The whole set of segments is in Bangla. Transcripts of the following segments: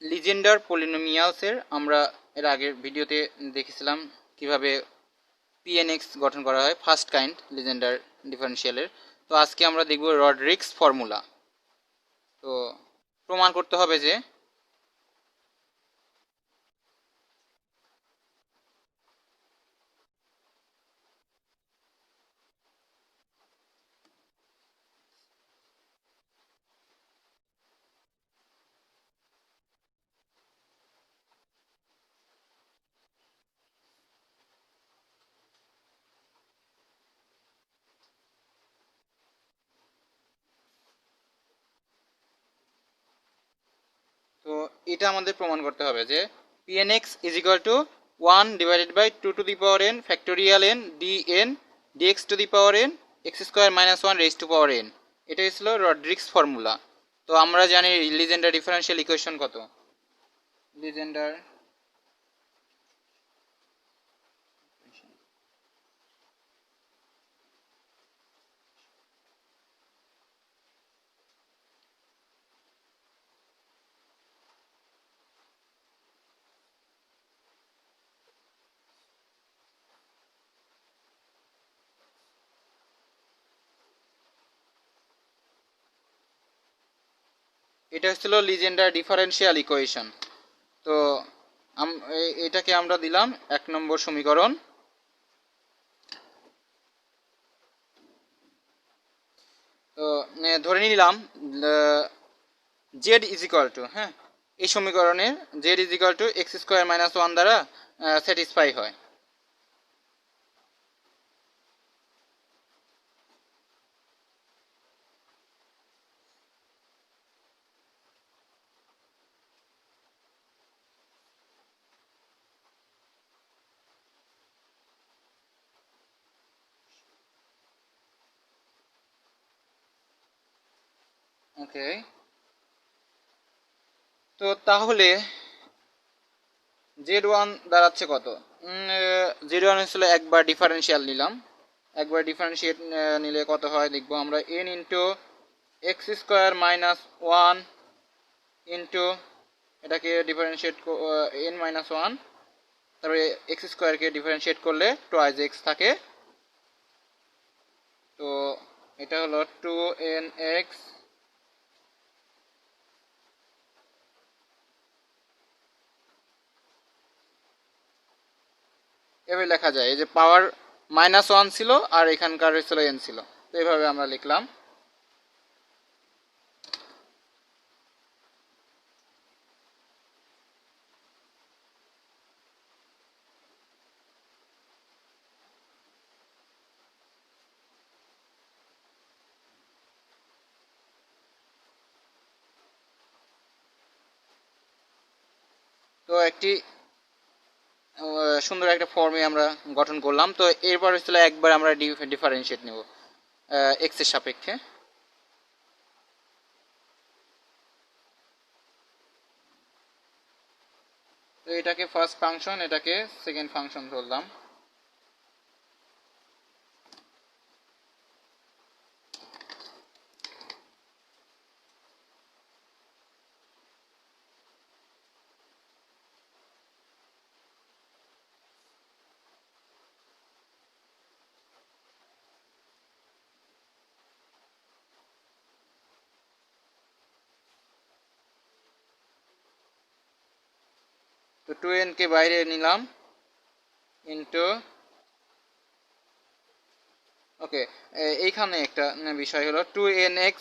লিজেন্ডার পলিনোমিয়ালসের আমরা এর আগের ভিডিওতে দেখেছিলাম কিভাবে পিএনএক্স গঠন করা হয় ফার্স্ট কাইন্ড লিজেন্ডার ডিফারেনশিয়ালের। তো আজকে আমরা দেখব রডরিক্স ফর্মুলা। তো প্রমাণ করতে হবে যে তো এটা আমাদের প্রমাণ করতে হবে যে P N X is equal to 1/2 to the power n factorial n dn dx to the power n x square minus 1 raise to power n। এটা ছিল রডরিক্স ফর্মুলা। তো আমরা জানি লিজেন্ডার ডিফারেনশিয়াল ইকুয়েশন কত। লিজেন্ডার এটা হচ্ছিল লিজেন্ডার ডিফারেনশিয়াল ইকুয়েশন। তো এটাকে আমরা দিলাম 1 নম্বর সমীকরণ। তো ধরে নিলাম জেড ইজ ইকুয়াল টু, হ্যাঁ, এই সমীকরণের Z is equal two x square minus 1 দ্বারা স্যাটিসফাই হয়। ওকে, তো তাহলে জেড ওয়ান দাঁড়াচ্ছে কত? জেড ওয়ান হচ্ছিল একবার ডিফারেন্সিয়াল নিলাম, একবার ডিফারেন্সিয়েট নিলে কত হয় দেখবো আমরা। N into x square minus 1 into এটাকে ডিফারেন্সিয়েট এন মাইনাস 1, তারপরে এক্স স্কোয়ারকে ডিফারেন্সিয়েট করলে টোয়াইজ এক্স থাকে। তো এটা হলো 2nx এভাবে লেখা যায়। এই যে পাওয়ার -1 ছিল আর এখানকার ছিল n ছিল, তো এইভাবে আমরা লিখলাম। তো একটি সুন্দর একটা ফর্মে আমরা গঠন করলাম। তো এরপর হচ্ছিল একবার আমরা ডিফারেন্সিয়েট নেব এক্স এর সাপেক্ষে। তো এটাকে ফার্স্ট ফাংশন, এটাকে সেকেন্ড ফাংশন ধরলাম। তো 2n কে বাইরে নিলাম ইন্টু, ওকে, এইখানে একটা বিষয় হলো 2nx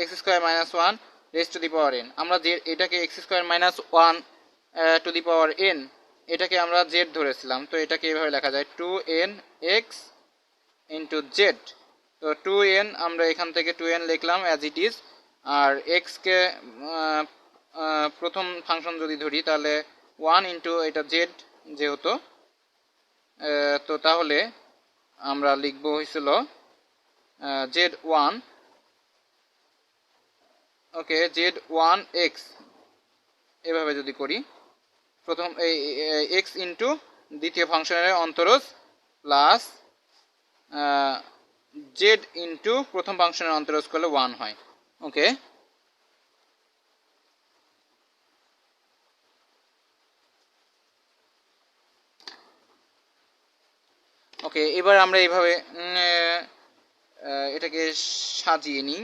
x square minus 1 raise to the power n। আমরা যে এটাকে x square minus 1 to the power n, এটাকে আমরা জেড ধরেছিলাম। তো এটাকে এইভাবে লেখা যায় 2nx ইন্টু জেড। তো 2n আমরা এখান থেকে 2n লিখলাম অ্যাজ ইট ইজ, আর এক্সকে প্রথম ফাংশন যদি ধরি তাহলে 1 ইন্টু এটা জেড যেহেতু, তো তাহলে আমরা লিখব হয়েছিল জেড ওয়ান, ওকে, জেড ওয়ান এক্স। এভাবে যদি করি, প্রথম এই এক্স ইন্টু দ্বিতীয় ফাংশনের অন্তরজ প্লাস জেড ইন্টু প্রথম ফাংশনের অন্তরজ করলে 1 হয়। ওকে, ওকে, এবার আমরা এইভাবে এটাকে সাজিয়ে নিই।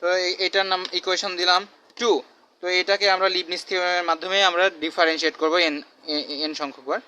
তো এটার নাম ইকুয়েশন দিলাম 2। তো এটাকে আমরা লিবনিজ থিওরেমের মাধ্যমে আমরা ডিফারেন্সিয়েট করব এন এন সংখ্যকবার।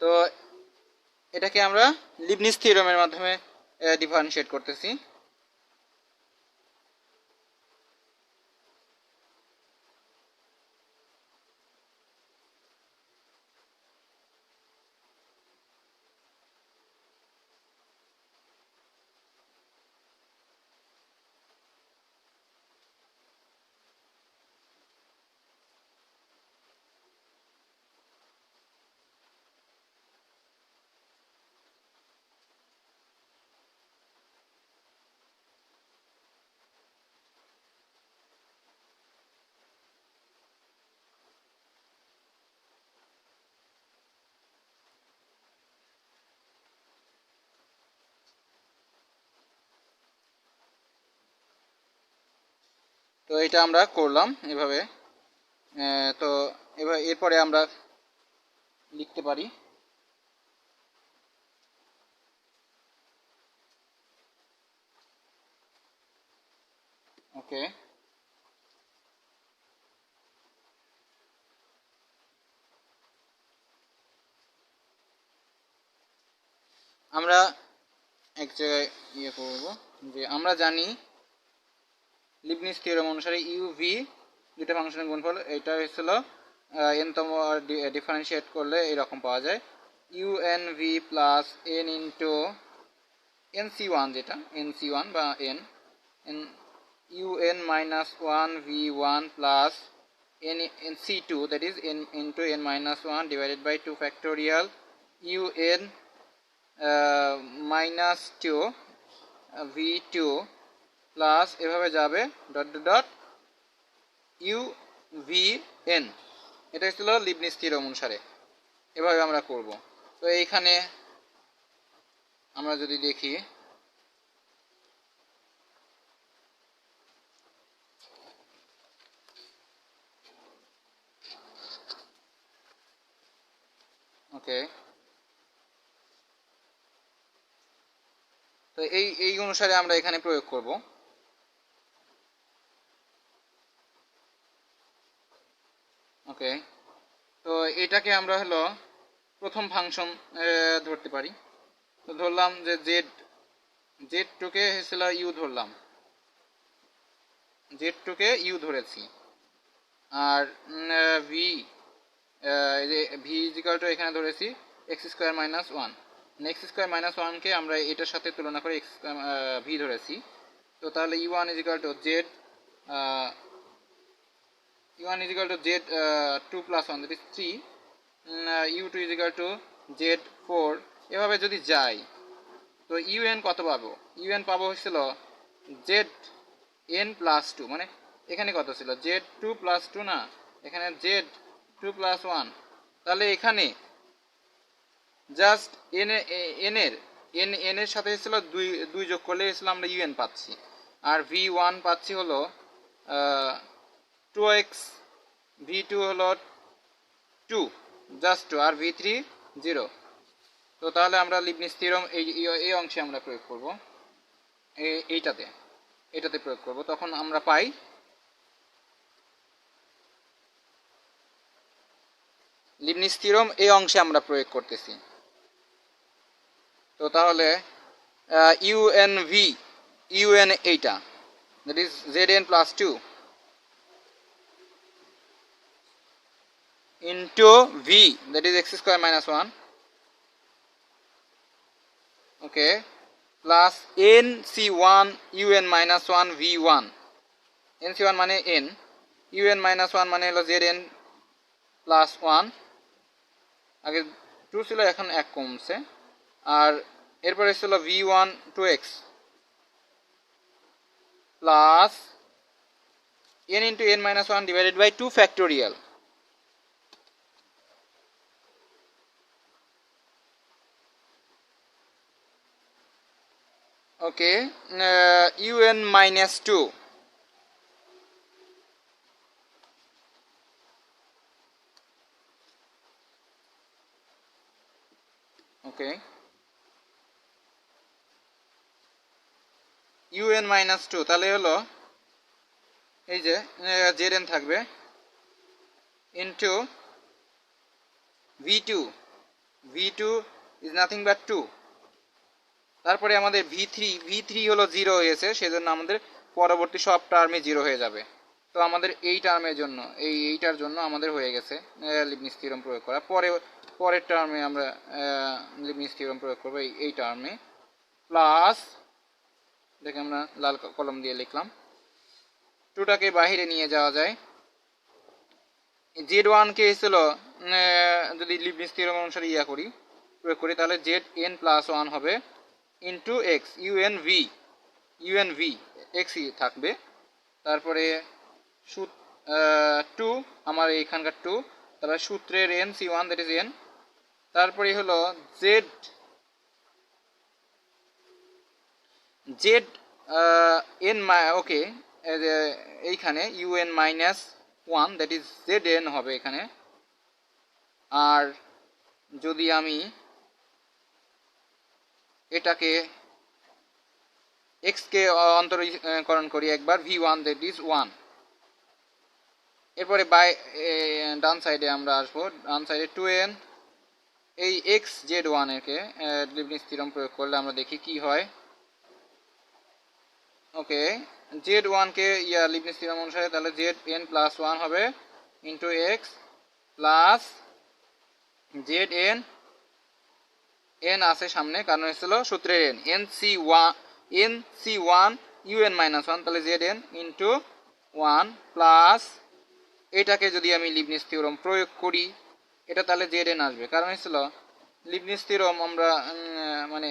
তো এটাকে আমরা লিবনিজ থিওরেমের মাধ্যমে ডিফারেন্সিয়েট করতেছি। তো এটা আমরা করলাম এভাবে। তো এবার এরপরে আমরা লিখতে পারি। ওকে, আমরা এক জায়গায় ইয়ে করব যে আমরা জানি লিবনিজ থিওরেম অনুসারে ইউ ভি দুটা ফাংশনের গুণফল। এটা হচ্ছিল এনতম ডিফারেন্সিয়েট করলে এরকম পাওয়া যায়, u n v plus n into n C one, যেটা এন সি ওয়ান বা n n u n minus one v one plus n n C two, that is n into n minus one divided by two factorial u n minus two v two plus এভাবে যাবে dot dot u v n. এটা ছিল লিবনিজ থিওরেম অনুসারে, এভাবে আমরা করব। তো এইখানে আমরা যদি দেখি, ওকে, তো এই অনুসারে আমরা এখানে প্রয়োগ করব। ওকে, তো এটাকে আমরা হলো প্রথম ফাংশন ধরতে পারি। তো ধরলাম যে জেড জেড টুকে হয়েছিল ইউ ধরলাম, জেড টুকে ইউ ধরেছি। আর ভি ভি ইজিক্যাল টু এখানে ধরেছি x square minus one. X square minus ওয়ানকে আমরা এটার সাথে তুলনা করে এক্স ভি ধরেছি। তো তাহলে u one is equal to z u1 is equal to z 2 plus 1, that is 3, u2 is equal to z4। এভাবে যদি যাই তো un কত পাবো? un পাবো হচ্ছিল zn প্লাস 2, মানে এখানে কত ছিল z2 প্লাস 2 না, এখানে z2 প্লাস 1। তাহলে এখানে জাস্ট n এর সাথে ছিল দুই যোগ করলে হচ্ছিল আমরা un পাচ্ছি। আর v1 পাচ্ছি হলো 2x, v2 হলো 2 জাস্ট 2, আর v3 0। তো তাহলে আমরা লিবনিজ থিওরেম এই অংশে আমরা প্রয়োগ করব, এটাতে প্রয়োগ করব। তখন আমরা পাই লিবনিজ লিবনিজ থিওরাম এই অংশে আমরা প্রয়োগ করতেছি। তো তাহলে ইউএন এইটা, that is Zn plus 2 into V, that is x square minus 1, okay, plus nc1 un minus 1 v1, nc1 মানে n, un minus 1 মানে হলো Zn প্লাস 1, আগে 2 ছিল এখন 1 কমছে, আর এরপরে ছিল v1 2x plus n into n minus 1 divided by 2 factorial, okay, un minus 2, okay, un minus 2 তাহলে হলো এই যে Zn থাকবে into v2 is nothing but 2, তারপরে আমাদের v3 হলো 0 হয়েছে, সেজন্য আমাদের পরবর্তী সব টার্মে 0 হয়ে যাবে। তো আমাদের এই টার্মের জন্য এইটার জন্য আমাদের হয়ে গেছে লিবনিজ থিওরাম প্রয়োগ করা। পরের টার্মে আমরা লিবনিজ থিওরাম প্রয়োগ করব এই টার্মে, প্লাস দেখে আমরা লাল কলম দিয়ে লিখলাম, 2টাকে বাহিরে নিয়ে যাওয়া যায়, Z1 কে ছিল যদি লিবনিজ থিওরাম অনুসারে প্রয়োগ করি তাহলে Zn প্লাস 1 হবে ইন্টু এক্স unv এক্সই থাকবে, তারপরে 2 আমার এইখানকার 2, তারপরে সূত্রের nc1 দ্যাট ইজ n, তারপরে হলো Zn ওকে, এইখানে un minus 1 that is Zn হবে এখানে। আর যদি আমি এটাকে x কে অন্তরীকরণ করি একবার, v1 দ্যাট ইজ 1, এরপরে ডান সাইডে আমরা আসবো, ডান সাইডে 2n, এই x z1 এরকে লিবনিজ থিওরাম প্রয়োগ করলে আমরা দেখি কি হয়। ওকে, z1 কে লিবনিজ থিওরাম অনুসারে তাহলে Zn প্লাস 1 হবে into x plus Zn, n আছে সামনে কারণ হয়েছিল সূত্রের n, nc1 un মাইনাস 1, তাহলে Zn ইন্টু 1 প্লাস এটাকে যদি আমি লিবনিজ থিওরাম প্রয়োগ করি এটা তাহলে Zn আসবে, কারণ হয়েছিল লিবনিজ থিওরাম আমরা মানে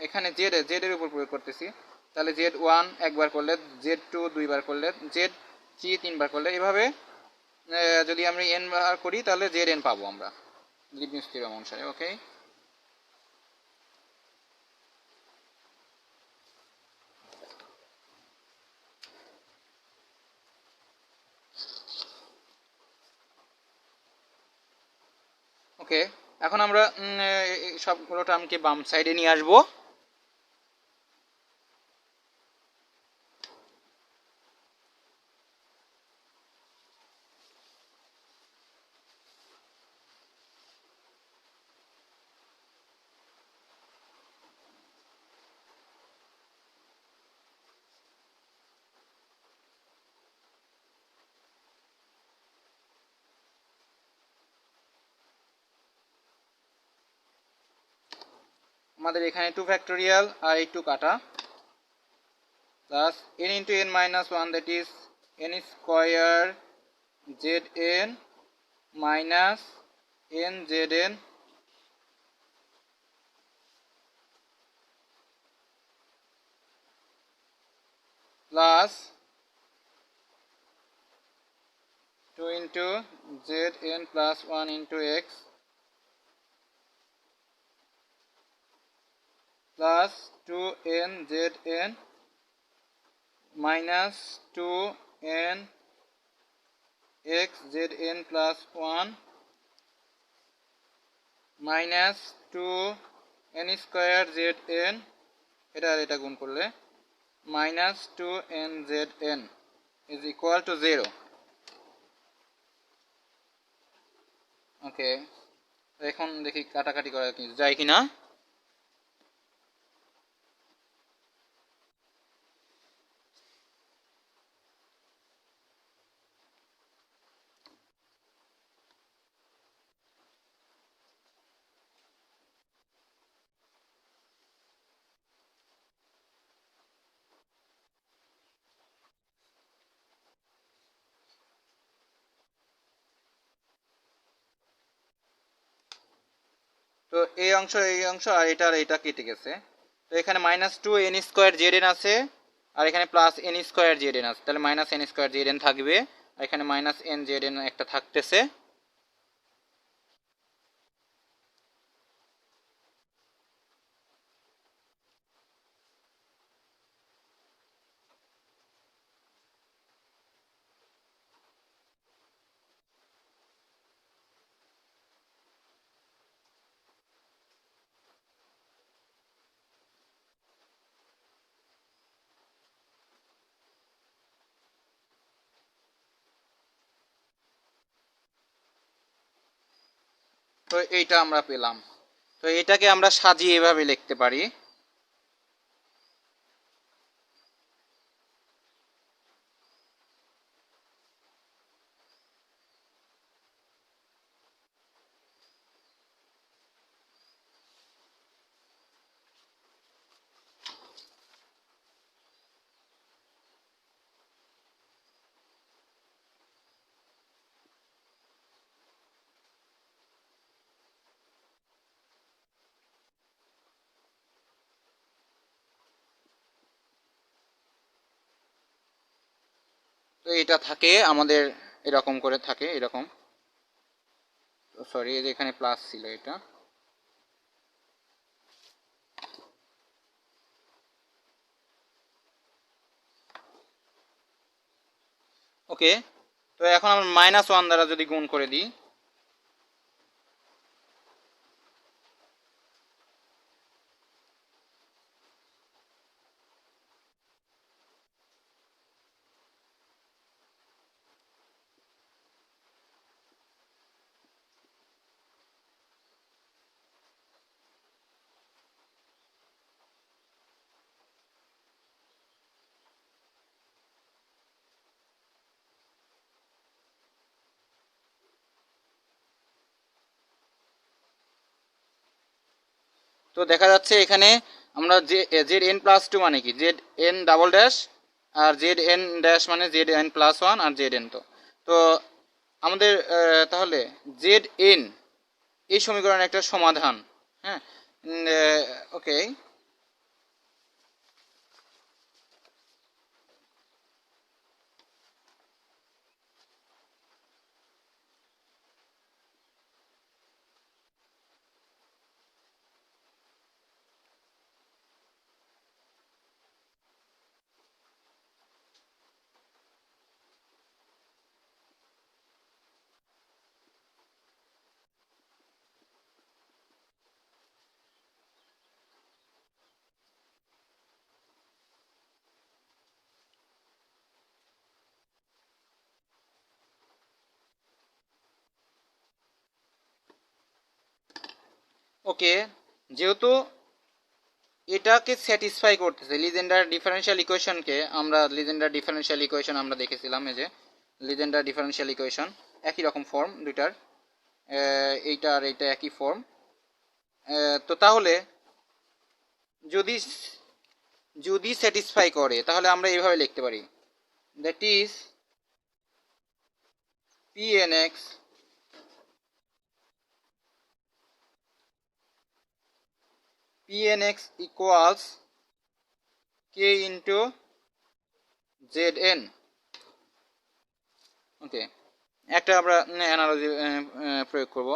এখানে z এর উপর প্রয়োগ করতেছি, তাহলে Z1 একবার করলে, Z2 দুইবার করলে, Z3 তিনবার করলে, এভাবে যদি আমরা n বার করি তাহলে Zn পাবো আমরা লিবনিজ থিওরাম অনুসারে। ওকে, ওকে, এখন আমরা সবগুলো টার্মকে বাম সাইডে নিয়ে আসবো। আমাদের এখানে 2 ফ্যাক্টোরিয়াল আর এই 2 কাটা, plus n into n minus 1 that is n square Zn minus n Zn plus 2 into Zn plus 1 into x plus 2n Zn minus 2n x Zn plus 1 minus 2n square Zn, এটা গুণ করলে minus 2n Zn is equal to 0. ওকে, এখন দেখি কাটাকাটি করা যায় কি না। তো এই অংশ আর এটা কেটে গেছে। তো এখানে -2n² আছে, আর এখানে +n² আছে, তাহলে -n² থাকবে, আর এখানে -n একটা থাকতেছে। তো এইটা আমরা পেলাম। তো এটাকে আমরা সাজিয়ে এভাবে লিখতে পারি। তো এটা থাকে আমাদের, এরকম করে থাকে, এরকম। সরি, এখানে প্লাস ছিল এটা। ওকে, তো এখন আমরা -1 দ্বারা যদি গুণ করে দিই, তো দেখা যাচ্ছে এখানে আমরা Zn+2 মানে কি, Zn ডবল ড্যাশ, আর Zn ড্যাশ মানে Zn+1 আর Zn। তো তো আমাদের তাহলে Zn এই সমীকরণের একটা সমাধান। হ্যাঁ, ওকে। ওকে, যেহেতু এটাকে স্যাটিসফাই করতেছে, লিজেন্ডার ডিফারেনশিয়াল ইকুয়েশন আমরা দেখেছিলাম, এই যে লিজেন্ডার ডিফারেনশিয়াল ইকুয়েশন, একই রকম ফর্ম দুইটার, এইটা আর এইটা একই ফর্ম। তো তাহলে যদি যদি স্যাটিসফাই করে, তাহলে আমরা এইভাবে লিখতে পারি, that is pnx equals k into Zn। ওকে, একটা আমরা অ্যানালজি প্রয়োগ করব।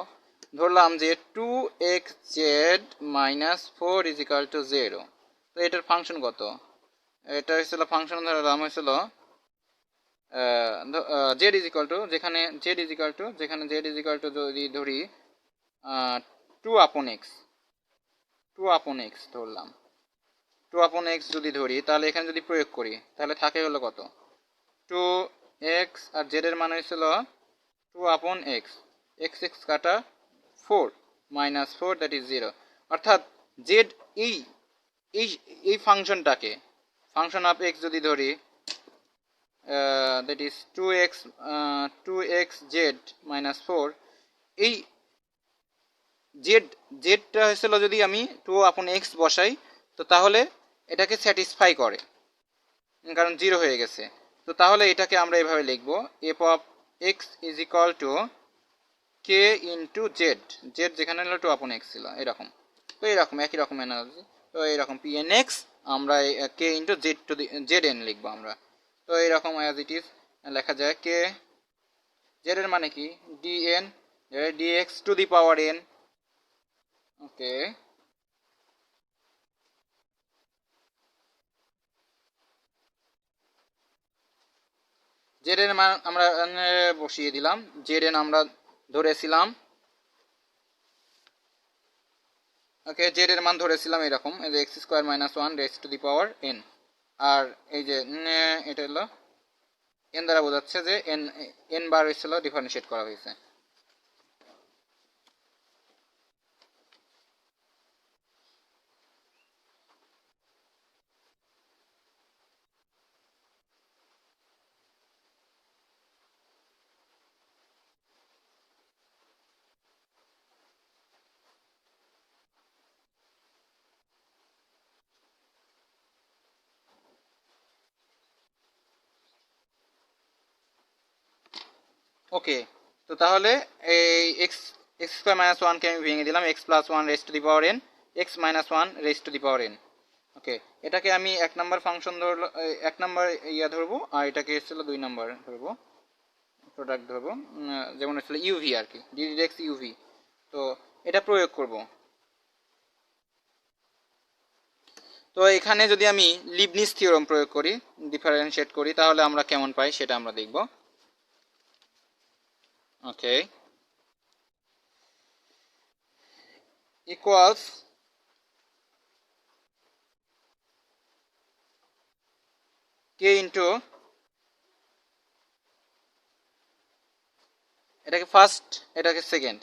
ধরলাম যে 2xz-4 = 0। তো এটার ফাংশন কত? এটা হচ্ছিল ফাংশন, ধরলাম হচ্ছিল যেখানে যদি ধরি 2/x, 2/x ধরলাম, 2/x যদি ধরি, তাহলে এখানে যদি প্রয়োগ করি, তাহলে থাকে হলো কত, 2x, আর z এর মান হয়েছিল 2/x। এক্স এক্স কাটা 4 মাইনাস 4 দ্যাট ইজ 0, অর্থাৎ জেড এই এই এই ফাংশনটাকে ফাংশন অফ এক্স যদি ধরি, that is 2x Z minus 4, এই জেড জেডটা হয়েছিল যদি আমি 2/x বসাই তো তাহলে এটাকে স্যাটিসফাই করে, কারণ 0 হয়ে গেছে। তো তাহলে এটাকে আমরা এভাবে লিখব, F of x is equal two K into Z, Z যেখানে হলো 2/x ছিল এরকম। তো এরকম একই রকম এনার্জি, তো এইরকম পি এন এক্স আমরা কে into Z to the Z N লিখবো আমরা। তো এইরকম অ্যাজ ইট ইজ লেখা যায়, কে জেড এর মানে কি d n dx to the power N. Okay, z এর মান আমরা বসিয়ে দিলাম, জেড এন আমরা ধরেছিলাম, ওকে জেড এর মান ধরেছিলাম এরকম, এই যে X square minus one raise to the power N, আর এই যে এটা হলো এন দ্বারা বোঝাচ্ছে যে এন এন বার হয়েছিল ডিফারেন্সিয়েট করা হয়েছে। ওকে, তো তাহলে এই এক্স এক্স স্কোয়ার মাইনাস ওয়ানকে আমি ভেঙে দিলাম, X plus one raise to the power N, X minus one raise to the power N. Okay, এটাকে আমি এক নাম্বার ফাংশন ধরলো, এক নাম্বার ইয়া ধরবো, আর এটাকে এসেছিলো 2 নাম্বার ধরবো, প্রোডাক্ট ধরবো, যেমন হচ্ছিল ইউভি আর কি, ডিরেক্ট ইউভি। তো এটা প্রয়োগ করব। তো এখানে যদি আমি লিবনিজ থিওরাম প্রয়োগ করি, ডিফারেন্সিয়েট করি, তাহলে আমরা কেমন পাই সেটা আমরা দেখব। ওকে, ইকুয়ালস কে ইন্টু, এটাকে ফার্স্ট এটাকে সেকেন্ড,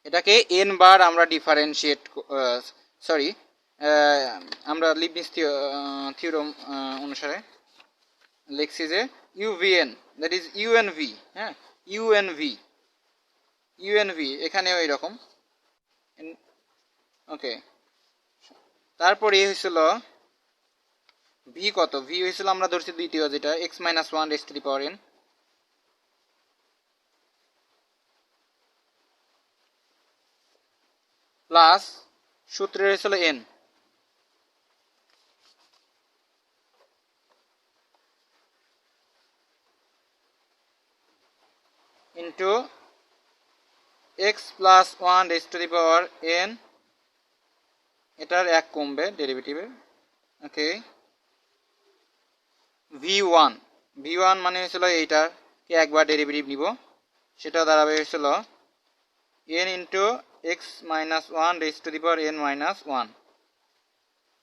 এটাকে এন বার আমরা ডিফারেন্সিয়েট, সরি আমরা লিবনিজ থিওরাম অনুসারে লিখছি যে ইউভিএন দ্যাট ইজ ইউএনভি, হ্যাঁ ইউএনভি, ইউএনভি এখানেও এইরকম। ওকে, তারপরে হয়েছিল ভি কত, ভি হয়েছিল আমরা ধরছি দ্বিতীয় যেটা x minus one raise to the power N, plus সূত্রে হয়েছিল N into x plus one raise to the power N, এটার এক কমবে ডেরিভেটিভের। ওকে, ভি ওয়ান, ভি ওয়ান মানে হয়েছিল এইটাকে একবার ডেরিভেটিভ নিব, সেটা দাঁড়াবে হয়েছিল N into x minus one raise to the power n minus one,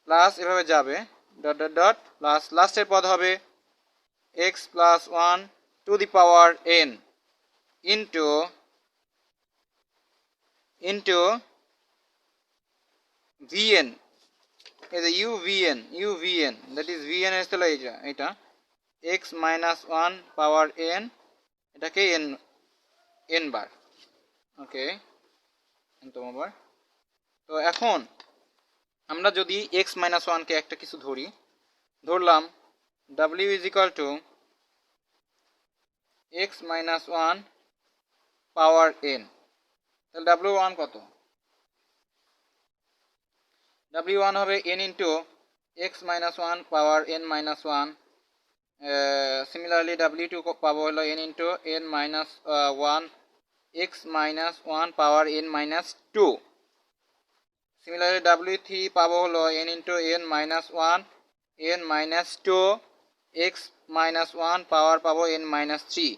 plus এভাবে যাবে ডট ডট ডট, প্লাস লাস্টের পদ হবে x plus one two the power n into into VN, এই যে ইউভিএন দ্যাট ইজ ভিএন এসেছিল এইটা x minus one power N, এটাকে এন এন বার। ওকে, বার। তো এখন আমরা যদি এক্স মাইনাস ওয়ানকে একটা কিছু ধরি, ধরলাম ডাব্লিউ is equal to x minus one power n, তাহলে ডাব্লিউ ওয়ান কত, ডাব্লিউ ওয়ান হবে n into x minus one power n minus one, similarly ডাব্লিউ টু পাবো হলো n into n minus one x minus one power n minus two, similarly ডাব্লিউ থ্রি পাবো হলো n into n minus one n minus two x minus one power পাবো এন মাইনাস থ্রি।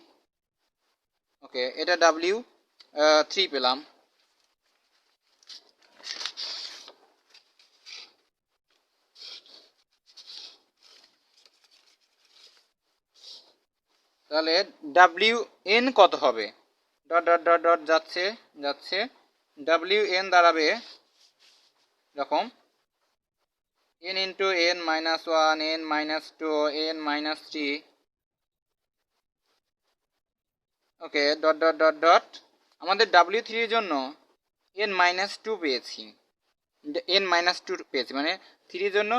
ওকে, এটা ডাব্লিউ থ্রি পেলাম। তাহলে ডাব্লিউ এন কত হবে, ডট ডট ডট ডট যাচ্ছে যাচ্ছে, ডাব্লিউ এন দাঁড়াবে এরকম n into n minus one, n minus two, n minus three, okay, dot dot dot dot. আমাদের ডাব্লিউ থ্রির জন্য n মাইনাস টু পেয়েছি, n মাইনাস টু পেয়েছি, মানে থ্রির জন্য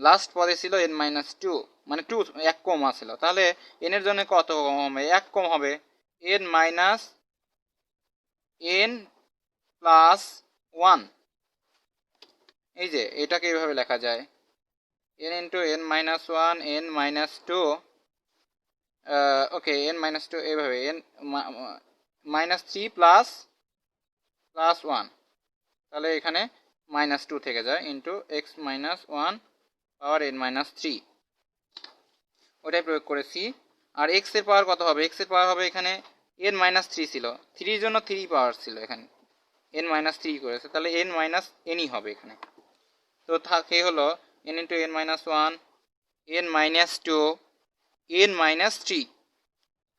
লাস্ট পদে ছিল n মাইনাস টু, মানে টু এক কম আসছিল। তাহলে n এর জন্য কত কম হবে, এক কম হবে, n minus n plus one. এই যে এটাকে এইভাবে লেখা যায়, n into n minus one, n minus two, okay, n minus two এইভাবে, n minus three plus plus one, তাহলে এখানে মাইনাস টু থেকে যায়, into x minus one power n minus three, ওটাই প্রয়োগ করেছি। আর এক্স এর পাওয়ার কত হবে, এক্স এর পাওয়ার হবে এখানে n মাইনাস থ্রি ছিল, থ্রির জন্য থ্রি পাওয়ার ছিল, এখানে n মাইনাস থ্রি করেছে, তাহলে n মাইনাস nই হবে এখানে। তো থাকে হলো n into n minus one, n minus two, n minus three,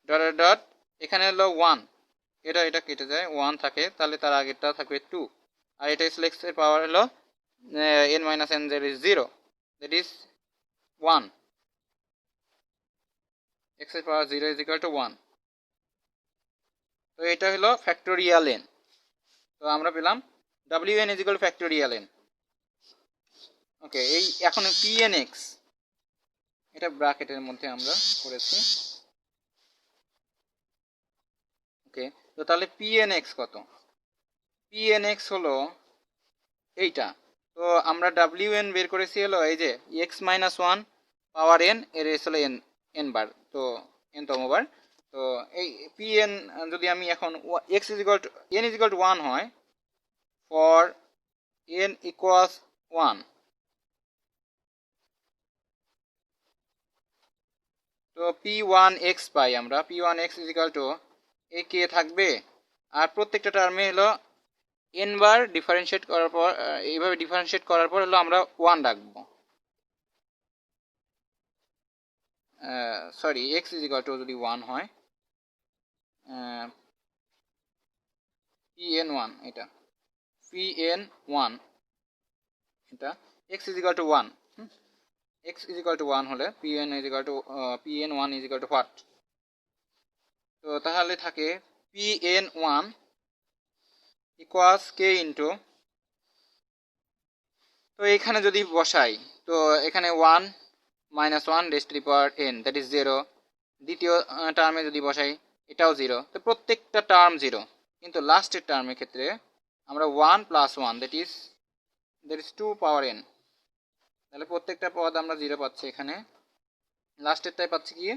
dot dot, এখানে হলো ওয়ান, এটা এটা কেটে যায়, ওয়ান থাকে, তাহলে তার আগেরটা থাকবে টু, আর এটা হচ্ছে এক্স এর পাওয়ার হলো n minus n, that is zero, that is one, X এর power zero is equal to one. তো এটা হলো ফ্যাক্টোরিয়াল n। তো আমরা পেলাম W N is equal to factorial n। Okay, এই এখন পি এন এক্স, এটা ব্র্যাকেটের মধ্যে আমরা করেছি। ওকে, তো তাহলে পি এন এক্স কত, পি এন এক্স হলো এইটা। তো আমরা ডাব্লিউ এন বের করেছি হলো এই যে x minus one power N, এর এস হলো এন, এন বার, তো এন তম বার। তো এই পি এন যদি আমি এখন X is equal to N is equal to one হয়, ফর এন ইকুয়ালস ওয়ান, তো পি ওয়ান এক্স পাই আমরা, P one X is equal to এ কে থাকবে, আর প্রত্যেকটা টার্মে হলো এন বার ডিফারেন্সিয়েট করার পর, এইভাবে ডিফারেন্সিয়েট করার পর হলো আমরা ওয়ান রাখবো, sorry X is equal to যদি ওয়ান হয়, পি এন ওয়ান, এটা পি এন ওয়ান, এটা X is equal to one, X is equal to one হলে P N is equal to P N one is equal to what, তো তাহলে থাকে পি এন ওয়ান ইকুয়ালস কে ইন্টু, তো এখানে যদি বসাই, তো এখানে one minus one raise to the power N, that is zero, দ্বিতীয় টার্মে যদি বসাই এটাও জিরো, তো প্রত্যেকটা টার্ম জিরো, কিন্তু লাস্টের টার্মের ক্ষেত্রে আমরা one plus one, that is two power n, তাহলে প্রত্যেকটা পদ আমরা জিরো পাচ্ছি, এখানে লাস্টেরটাই পাচ্ছি কি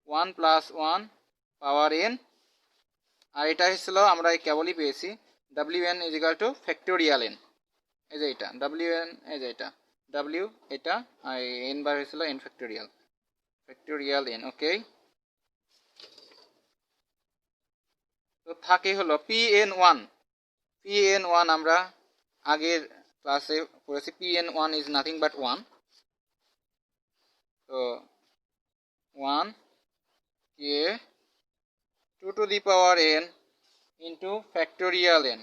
one plus one power N, আর এটা হচ্ছিল আমরা কেবলই পেয়েছি ডাব্লিউ N is equal to factorial n, এই যে এটা ডাব্লিউ এন, এই যে এটা ডাব্লিউ, এটা আর এন বার হয়েছিল n factorial, factorial n. Okay, তো থাকে হলো p N one, p N one আমরা আগের ক্লাসে পড়েছি, p N one is nothing but one, তো ওয়ান কে two to the power n into factorial n.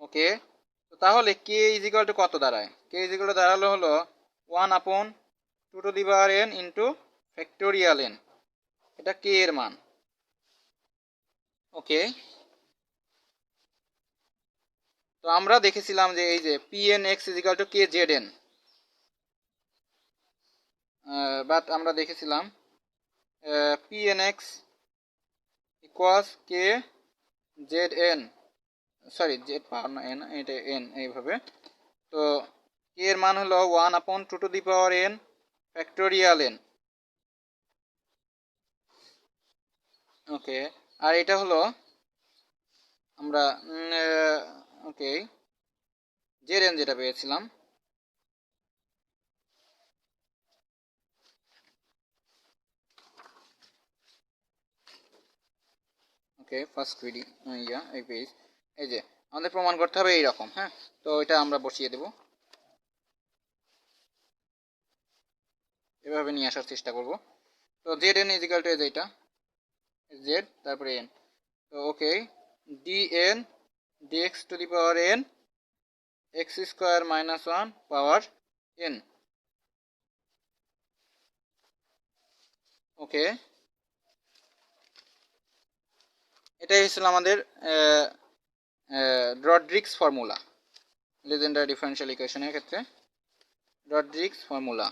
Okay, তো তাহলে কে ইজ ইকুয়াল টু কত দাঁড়ায়, কে ইজ ইকুয়াল টু দাঁড়ালো হলো one upon two to the power n into factorial n, এটা কে এর মান। ওকে, তো আমরা দেখেছিলাম যে এই যে P N x is equal two K Z N, but আমরা দেখেছিলাম পি এন এক্স ইকুয়ালস কে জেড এন, সরি জেড পাওয়ার না এন, এটা এন এইভাবে, তো কে এর মান হলো one upon two to the power n factorial n. Okay, আর এটা হলো আমরা ওকে জেড এন যেটা পেয়েছিলাম, ওকে ফার্স্ট ভিডিও এই পেজ, এই যে আমাদের প্রমাণ করতে হবে এইরকম, হ্যাঁ, তো এটা আমরা বসিয়ে দেব। এভাবে নিয়ে আসার চেষ্টা করব। তো জেড এন ইজিক্যাল টু এইটা জেড তারপরে এন। তো okay, d n dx to the power N x square minus one power N. Okay, এটাই হচ্ছিল আমাদের রড্রিক্স ফর্মুলা, লিজেন্ডার ডিফারেনশিয়াল ইকুয়েশনের ক্ষেত্রে রড্রিক্স ফর্মুলা।